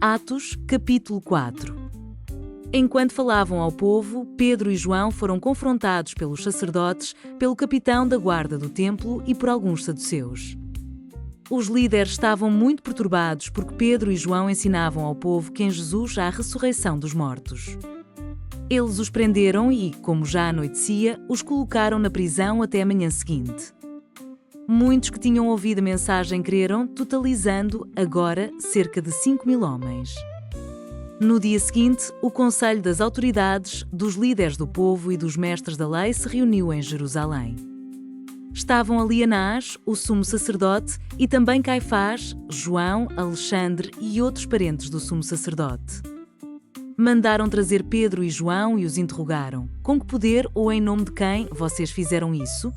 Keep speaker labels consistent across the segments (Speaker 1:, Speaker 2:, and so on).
Speaker 1: Atos, capítulo 4. Enquanto falavam ao povo, Pedro e João foram confrontados pelos sacerdotes, pelo capitão da guarda do templo e por alguns saduceus. Os líderes estavam muito perturbados porque Pedro e João ensinavam ao povo que em Jesus há a ressurreição dos mortos. Eles os prenderam e, como já anoitecia, os colocaram na prisão até a manhã seguinte. Muitos que tinham ouvido a mensagem creram, totalizando, agora, cerca de 5.000 homens. No dia seguinte, o conselho das autoridades, dos líderes do povo e dos mestres da lei se reuniu em Jerusalém. Estavam ali Anás, o sumo sacerdote, e também Caifás, João, Alexandre e outros parentes do sumo sacerdote. Mandaram trazer Pedro e João e os interrogaram: com que poder ou em nome de quem vocês fizeram isso?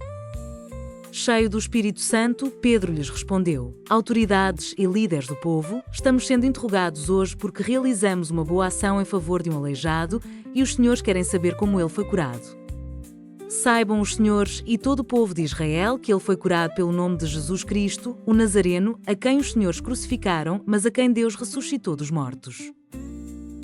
Speaker 1: Cheio do Espírito Santo, Pedro lhes respondeu: autoridades e líderes do povo, estamos sendo interrogados hoje porque realizamos uma boa ação em favor de um aleijado e os senhores querem saber como ele foi curado. Saibam os senhores e todo o povo de Israel que ele foi curado pelo nome de Jesus Cristo, o Nazareno, a quem os senhores crucificaram, mas a quem Deus ressuscitou dos mortos.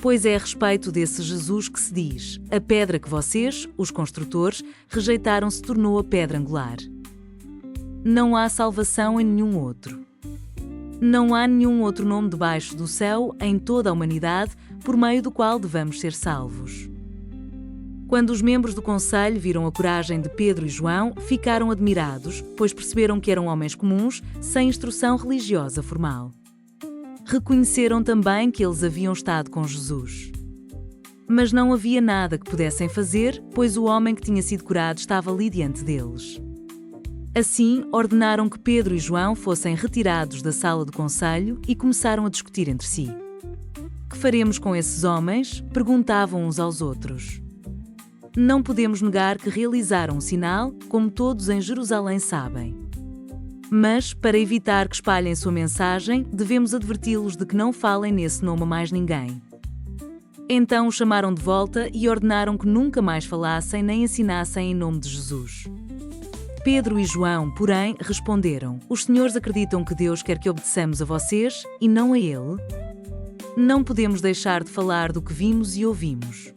Speaker 1: Pois é a respeito desse Jesus que se diz: a pedra que vocês, os construtores, rejeitaram se tornou a pedra angular. Não há salvação em nenhum outro. Não há nenhum outro nome debaixo do céu, em toda a humanidade, por meio do qual devamos ser salvos. Quando os membros do conselho viram a coragem de Pedro e João, ficaram admirados, pois perceberam que eram homens comuns, sem instrução religiosa formal. Reconheceram também que eles haviam estado com Jesus. Mas não havia nada que pudessem fazer, pois o homem que tinha sido curado estava ali diante deles. Assim, ordenaram que Pedro e João fossem retirados da sala do conselho e começaram a discutir entre si. Que faremos com esses homens? Perguntavam uns aos outros. Não podemos negar que realizaram um sinal, como todos em Jerusalém sabem. Mas, para evitar que espalhem sua mensagem, devemos adverti-los de que não falem nesse nome a mais ninguém. Então o chamaram de volta e ordenaram que nunca mais falassem nem ensinassem em nome de Jesus. Pedro e João, porém, responderam: os senhores acreditam que Deus quer que obedeçamos a vocês e não a Ele? Não podemos deixar de falar do que vimos e ouvimos.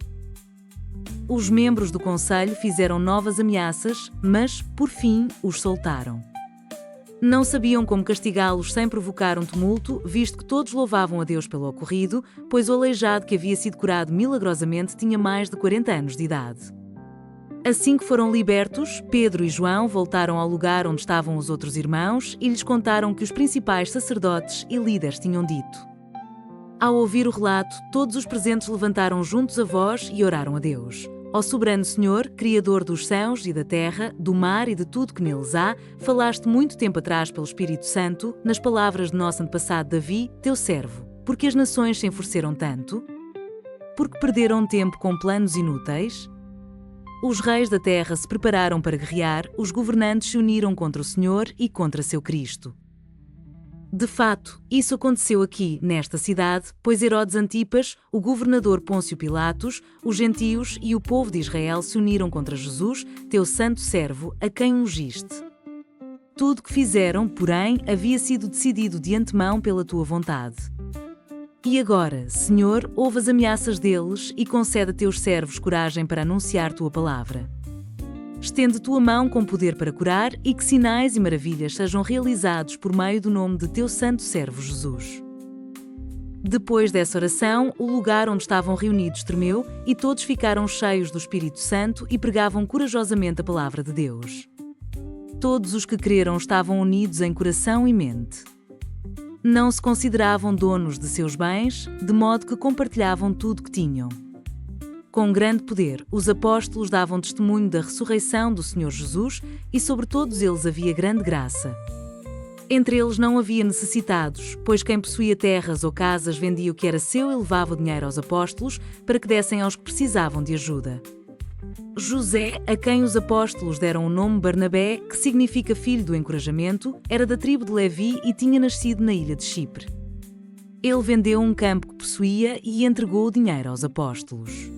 Speaker 1: Os membros do conselho fizeram novas ameaças, mas, por fim, os soltaram. Não sabiam como castigá-los sem provocar um tumulto, visto que todos louvavam a Deus pelo ocorrido, pois o aleijado que havia sido curado milagrosamente tinha mais de 40 anos de idade. Assim que foram libertos, Pedro e João voltaram ao lugar onde estavam os outros irmãos e lhes contaram que os principais sacerdotes e líderes tinham dito. Ao ouvir o relato, todos os presentes levantaram juntos a voz e oraram a Deus. Ó soberano Senhor, Criador dos céus e da terra, do mar e de tudo que neles há, falaste muito tempo atrás pelo Espírito Santo, nas palavras de nosso antepassado Davi, teu servo. Porque as nações se enfureceram tanto? Porque perderam tempo com planos inúteis? Os reis da terra se prepararam para guerrear, os governantes se uniram contra o Senhor e contra seu Cristo. De fato, isso aconteceu aqui, nesta cidade, pois Herodes Antipas, o governador Pôncio Pilatos, os gentios e o povo de Israel se uniram contra Jesus, teu santo servo, a quem ungiste. Tudo o que fizeram, porém, havia sido decidido de antemão pela tua vontade. E agora, Senhor, ouve as ameaças deles e concede a teus servos coragem para anunciar tua palavra. Estende tua mão com poder para curar e que sinais e maravilhas sejam realizados por meio do nome de teu santo servo Jesus. Depois dessa oração, o lugar onde estavam reunidos tremeu e todos ficaram cheios do Espírito Santo e pregavam corajosamente a palavra de Deus. Todos os que creram estavam unidos em coração e mente. Não se consideravam donos de seus bens, de modo que compartilhavam tudo que tinham. Com grande poder, os apóstolos davam testemunho da ressurreição do Senhor Jesus e sobre todos eles havia grande graça. Entre eles não havia necessitados, pois quem possuía terras ou casas vendia o que era seu e levava o dinheiro aos apóstolos para que dessem aos que precisavam de ajuda. José, a quem os apóstolos deram o nome Barnabé, que significa filho do encorajamento, era da tribo de Levi e tinha nascido na ilha de Chipre. Ele vendeu um campo que possuía e entregou o dinheiro aos apóstolos.